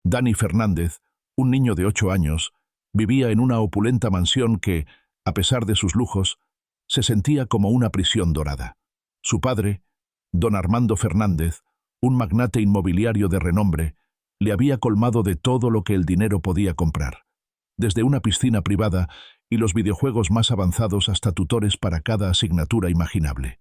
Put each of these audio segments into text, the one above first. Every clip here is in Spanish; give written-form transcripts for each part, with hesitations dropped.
Dani Fernández, un niño de 8 años, vivía en una opulenta mansión que, a pesar de sus lujos, se sentía como una prisión dorada. Su padre, don Armando Fernández, un magnate inmobiliario de renombre, le había colmado de todo lo que el dinero podía comprar, desde una piscina privada y los videojuegos más avanzados hasta tutores para cada asignatura imaginable.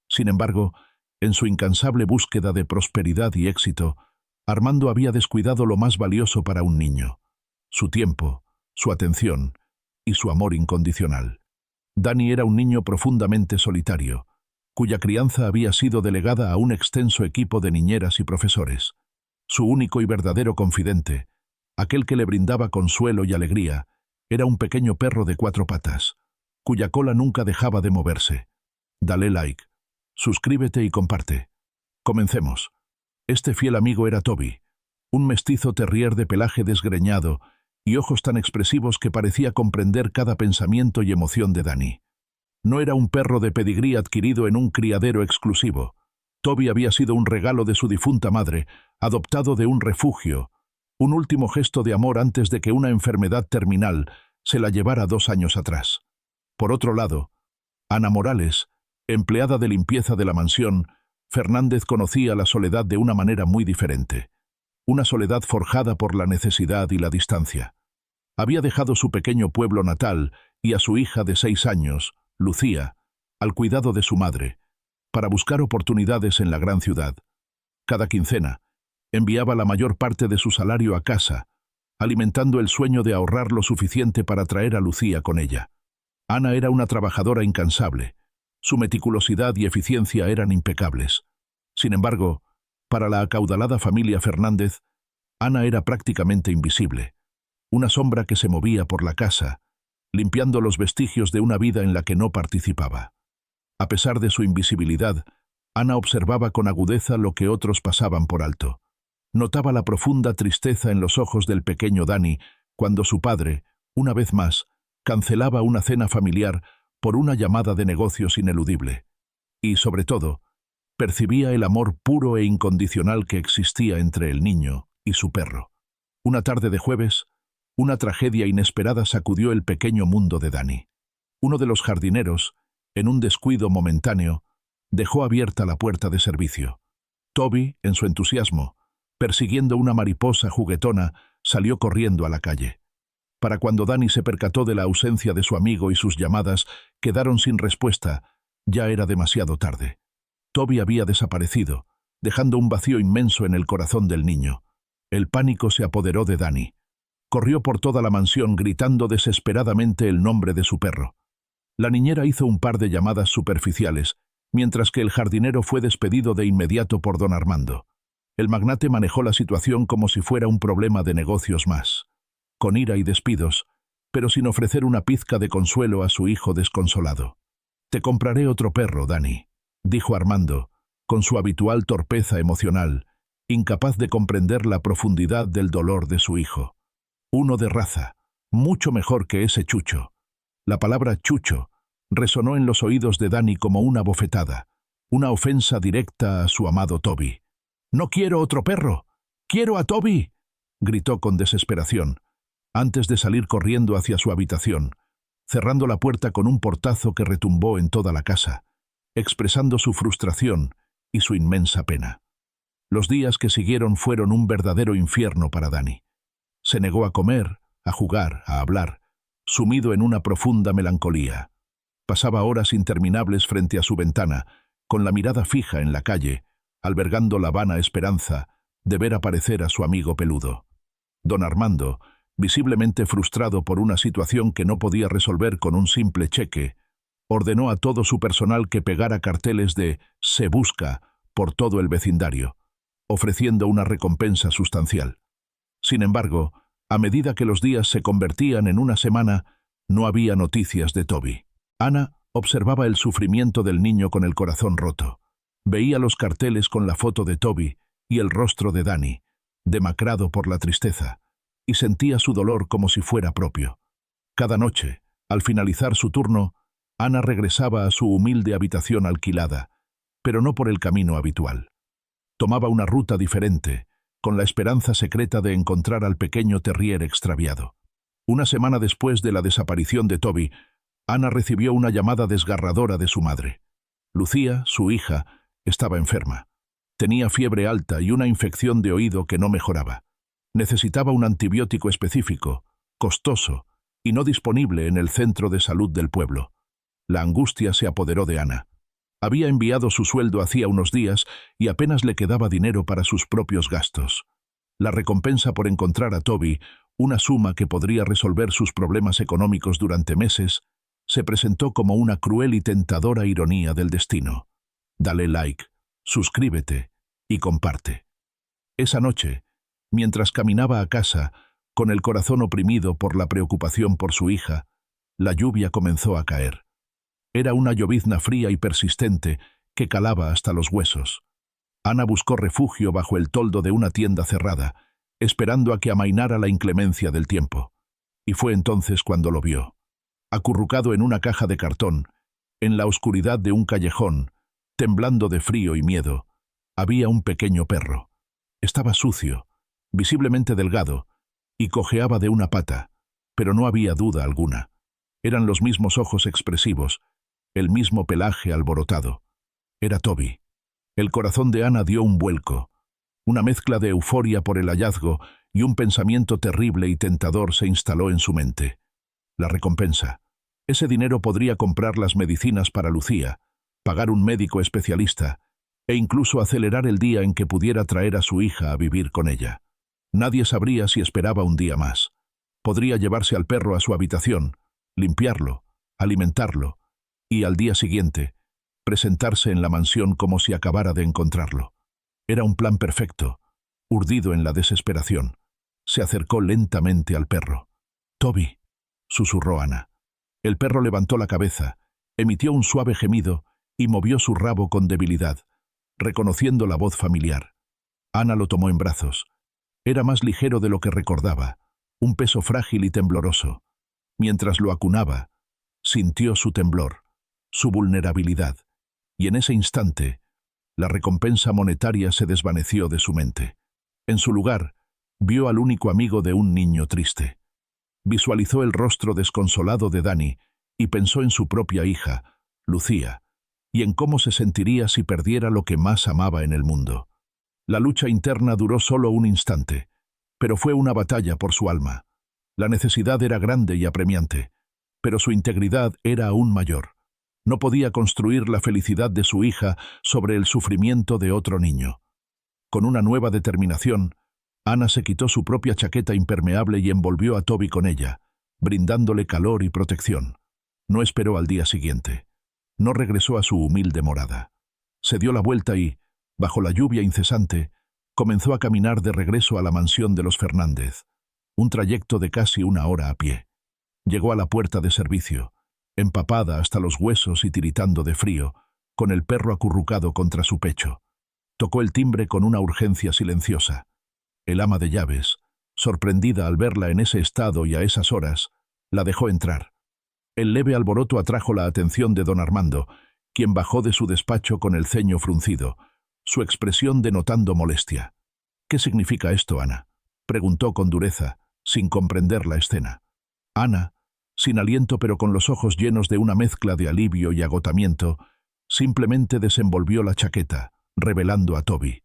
Sin embargo, en su incansable búsqueda de prosperidad y éxito, Armando había descuidado lo más valioso para un niño: su tiempo, su atención y su amor incondicional. Dani era un niño profundamente solitario, cuya crianza había sido delegada a un extenso equipo de niñeras y profesores. Su único y verdadero confidente, aquel que le brindaba consuelo y alegría, era un pequeño perro de 4 patas, cuya cola nunca dejaba de moverse. Dale like, suscríbete y comparte. Comencemos. Este fiel amigo era Toby, un mestizo terrier de pelaje desgreñado y ojos tan expresivos que parecía comprender cada pensamiento y emoción de Dani. No era un perro de pedigrí adquirido en un criadero exclusivo. Toby había sido un regalo de su difunta madre, adoptado de un refugio, un último gesto de amor antes de que una enfermedad terminal se la llevara 2 años atrás. Por otro lado, Ana Morales, empleada de limpieza de la mansión, Fernández conocía la soledad de una manera muy diferente. Una soledad forjada por la necesidad y la distancia. Había dejado su pequeño pueblo natal y a su hija de 6 años, Lucía, al cuidado de su madre, para buscar oportunidades en la gran ciudad. Cada quincena, enviaba la mayor parte de su salario a casa, alimentando el sueño de ahorrar lo suficiente para traer a Lucía con ella. Ana era una trabajadora incansable. Su meticulosidad y eficiencia eran impecables. Sin embargo, para la acaudalada familia Fernández, Ana era prácticamente invisible, una sombra que se movía por la casa, limpiando los vestigios de una vida en la que no participaba. A pesar de su invisibilidad, Ana observaba con agudeza lo que otros pasaban por alto. Notaba la profunda tristeza en los ojos del pequeño Dani cuando su padre, una vez más, cancelaba una cena familiar por una llamada de negocios ineludible. Y, sobre todo, percibía el amor puro e incondicional que existía entre el niño y su perro. Una tarde de jueves, una tragedia inesperada sacudió el pequeño mundo de Dani. Uno de los jardineros, en un descuido momentáneo, dejó abierta la puerta de servicio. Toby, en su entusiasmo, persiguiendo una mariposa juguetona, salió corriendo a la calle. Para cuando Dani se percató de la ausencia de su amigo y sus llamadas quedaron sin respuesta, ya era demasiado tarde. Toby había desaparecido, dejando un vacío inmenso en el corazón del niño. El pánico se apoderó de Dani. Corrió por toda la mansión gritando desesperadamente el nombre de su perro. La niñera hizo un par de llamadas superficiales, mientras que el jardinero fue despedido de inmediato por don Armando. El magnate manejó la situación como si fuera un problema de negocios más, con ira y despidos, pero sin ofrecer una pizca de consuelo a su hijo desconsolado. «Te compraré otro perro, Dani», dijo Armando, con su habitual torpeza emocional, incapaz de comprender la profundidad del dolor de su hijo. «Uno de raza, mucho mejor que ese Chucho». La palabra Chucho resonó en los oídos de Dani como una bofetada, una ofensa directa a su amado Toby. «No quiero otro perro, quiero a Toby», gritó con desesperación, antes de salir corriendo hacia su habitación, cerrando la puerta con un portazo que retumbó en toda la casa, expresando su frustración y su inmensa pena. Los días que siguieron fueron un verdadero infierno para Dani. Se negó a comer, a jugar, a hablar, sumido en una profunda melancolía. Pasaba horas interminables frente a su ventana, con la mirada fija en la calle, albergando la vana esperanza de ver aparecer a su amigo peludo. Don Armando, visiblemente frustrado por una situación que no podía resolver con un simple cheque, ordenó a todo su personal que pegara carteles de «Se busca» por todo el vecindario, ofreciendo una recompensa sustancial. Sin embargo, a medida que los días se convertían en una semana, no había noticias de Toby. Ana observaba el sufrimiento del niño con el corazón roto. Veía los carteles con la foto de Toby y el rostro de Dani, demacrado por la tristeza, y sentía su dolor como si fuera propio. Cada noche, al finalizar su turno, Ana regresaba a su humilde habitación alquilada, pero no por el camino habitual. Tomaba una ruta diferente, con la esperanza secreta de encontrar al pequeño terrier extraviado. Una semana después de la desaparición de Toby, Ana recibió una llamada desgarradora de su madre. Lucía, su hija, estaba enferma. Tenía fiebre alta y una infección de oído que no mejoraba. Necesitaba un antibiótico específico, costoso y no disponible en el centro de salud del pueblo. La angustia se apoderó de Ana. Había enviado su sueldo hacía unos días y apenas le quedaba dinero para sus propios gastos. La recompensa por encontrar a Toby, una suma que podría resolver sus problemas económicos durante meses, se presentó como una cruel y tentadora ironía del destino. Dale like, suscríbete y comparte. Esa noche, mientras caminaba a casa, con el corazón oprimido por la preocupación por su hija, la lluvia comenzó a caer. Era una llovizna fría y persistente que calaba hasta los huesos. Ana buscó refugio bajo el toldo de una tienda cerrada, esperando a que amainara la inclemencia del tiempo. Y fue entonces cuando lo vio. Acurrucado en una caja de cartón, en la oscuridad de un callejón, temblando de frío y miedo, había un pequeño perro. Estaba sucio, visiblemente delgado, y cojeaba de una pata, pero no había duda alguna. Eran los mismos ojos expresivos, el mismo pelaje alborotado. Era Toby. El corazón de Ana dio un vuelco. Una mezcla de euforia por el hallazgo y un pensamiento terrible y tentador se instaló en su mente. La recompensa. Ese dinero podría comprar las medicinas para Lucía, pagar un médico especialista e incluso acelerar el día en que pudiera traer a su hija a vivir con ella. Nadie sabría si esperaba un día más. Podría llevarse al perro a su habitación, limpiarlo, alimentarlo y, al día siguiente, presentarse en la mansión como si acabara de encontrarlo. Era un plan perfecto. Urdido en la desesperación, se acercó lentamente al perro. «Toby», susurró Ana. El perro levantó la cabeza, emitió un suave gemido y movió su rabo con debilidad, reconociendo la voz familiar. Ana lo tomó en brazos. Era más ligero de lo que recordaba, un peso frágil y tembloroso. Mientras lo acunaba, sintió su temblor, su vulnerabilidad, y en ese instante, la recompensa monetaria se desvaneció de su mente. En su lugar, vio al único amigo de un niño triste. Visualizó el rostro desconsolado de Dani y pensó en su propia hija, Lucía, y en cómo se sentiría si perdiera lo que más amaba en el mundo. La lucha interna duró solo un instante, pero fue una batalla por su alma. La necesidad era grande y apremiante, pero su integridad era aún mayor. No podía construir la felicidad de su hija sobre el sufrimiento de otro niño. Con una nueva determinación, Ana se quitó su propia chaqueta impermeable y envolvió a Toby con ella, brindándole calor y protección. No esperó al día siguiente. No regresó a su humilde morada. Se dio la vuelta y, bajo la lluvia incesante, comenzó a caminar de regreso a la mansión de los Fernández, un trayecto de casi una hora a pie. Llegó a la puerta de servicio, empapada hasta los huesos y tiritando de frío, con el perro acurrucado contra su pecho. Tocó el timbre con una urgencia silenciosa. El ama de llaves, sorprendida al verla en ese estado y a esas horas, la dejó entrar. El leve alboroto atrajo la atención de don Armando, quien bajó de su despacho con el ceño fruncido, su expresión denotando molestia. «¿Qué significa esto, Ana?», preguntó con dureza, sin comprender la escena. Ana, sin aliento pero con los ojos llenos de una mezcla de alivio y agotamiento, simplemente desenvolvió la chaqueta, revelando a Toby.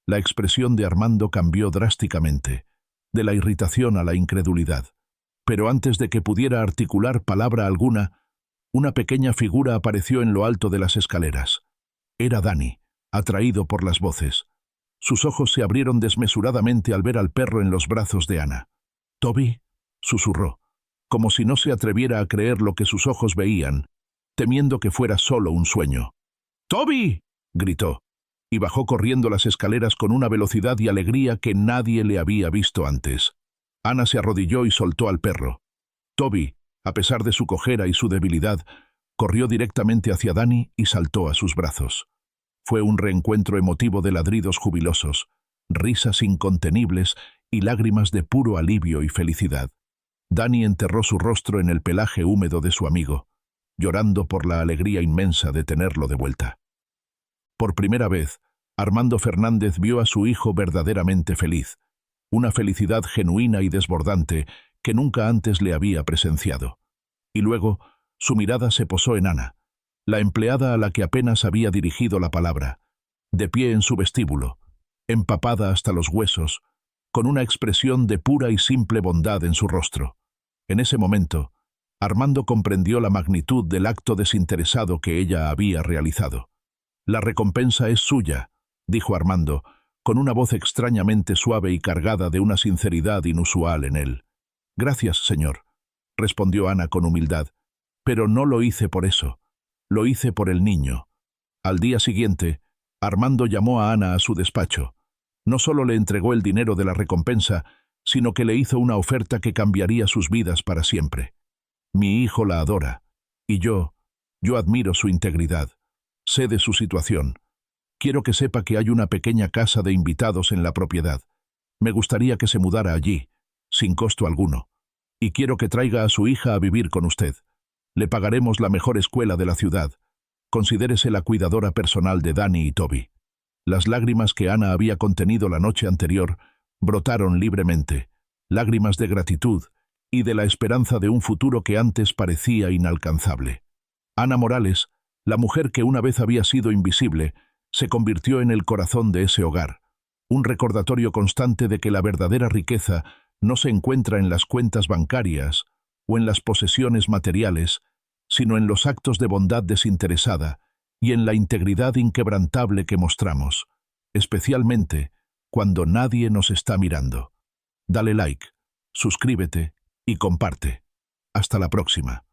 La expresión de Armando cambió drásticamente, de la irritación a la incredulidad. Pero antes de que pudiera articular palabra alguna, una pequeña figura apareció en lo alto de las escaleras. Era Dani, atraído por las voces. Sus ojos se abrieron desmesuradamente al ver al perro en los brazos de Ana. «Toby», susurró, como si no se atreviera a creer lo que sus ojos veían, temiendo que fuera solo un sueño. «¡Toby!», gritó, y bajó corriendo las escaleras con una velocidad y alegría que nadie le había visto antes. Ana se arrodilló y soltó al perro. Toby, a pesar de su cojera y su debilidad, corrió directamente hacia Dani y saltó a sus brazos. Fue un reencuentro emotivo de ladridos jubilosos, risas incontenibles y lágrimas de puro alivio y felicidad. Dani enterró su rostro en el pelaje húmedo de su amigo, llorando por la alegría inmensa de tenerlo de vuelta. Por primera vez, Armando Fernández vio a su hijo verdaderamente feliz, una felicidad genuina y desbordante que nunca antes le había presenciado. Y luego, su mirada se posó en Ana, la empleada a la que apenas había dirigido la palabra, de pie en su vestíbulo, empapada hasta los huesos, con una expresión de pura y simple bondad en su rostro. En ese momento, Armando comprendió la magnitud del acto desinteresado que ella había realizado. «La recompensa es suya», dijo Armando, con una voz extrañamente suave y cargada de una sinceridad inusual en él. «Gracias, señor», respondió Ana con humildad, «pero no lo hice por eso. Lo hice por el niño». Al día siguiente, Armando llamó a Ana a su despacho. No solo le entregó el dinero de la recompensa, sino que le hizo una oferta que cambiaría sus vidas para siempre. «Mi hijo la adora, y yo admiro su integridad. Sé de su situación. Quiero que sepa que hay una pequeña casa de invitados en la propiedad. Me gustaría que se mudara allí, sin costo alguno. Y quiero que traiga a su hija a vivir con usted. Le pagaremos la mejor escuela de la ciudad. Considérese la cuidadora personal de Dani y Toby». Las lágrimas que Ana había contenido la noche anterior brotaron libremente, lágrimas de gratitud y de la esperanza de un futuro que antes parecía inalcanzable. Ana Morales, la mujer que una vez había sido invisible, se convirtió en el corazón de ese hogar, un recordatorio constante de que la verdadera riqueza no se encuentra en las cuentas bancarias o en las posesiones materiales, sino en los actos de bondad desinteresada y en la integridad inquebrantable que mostramos, especialmente cuando nadie nos está mirando. Dale like, suscríbete y comparte. Hasta la próxima.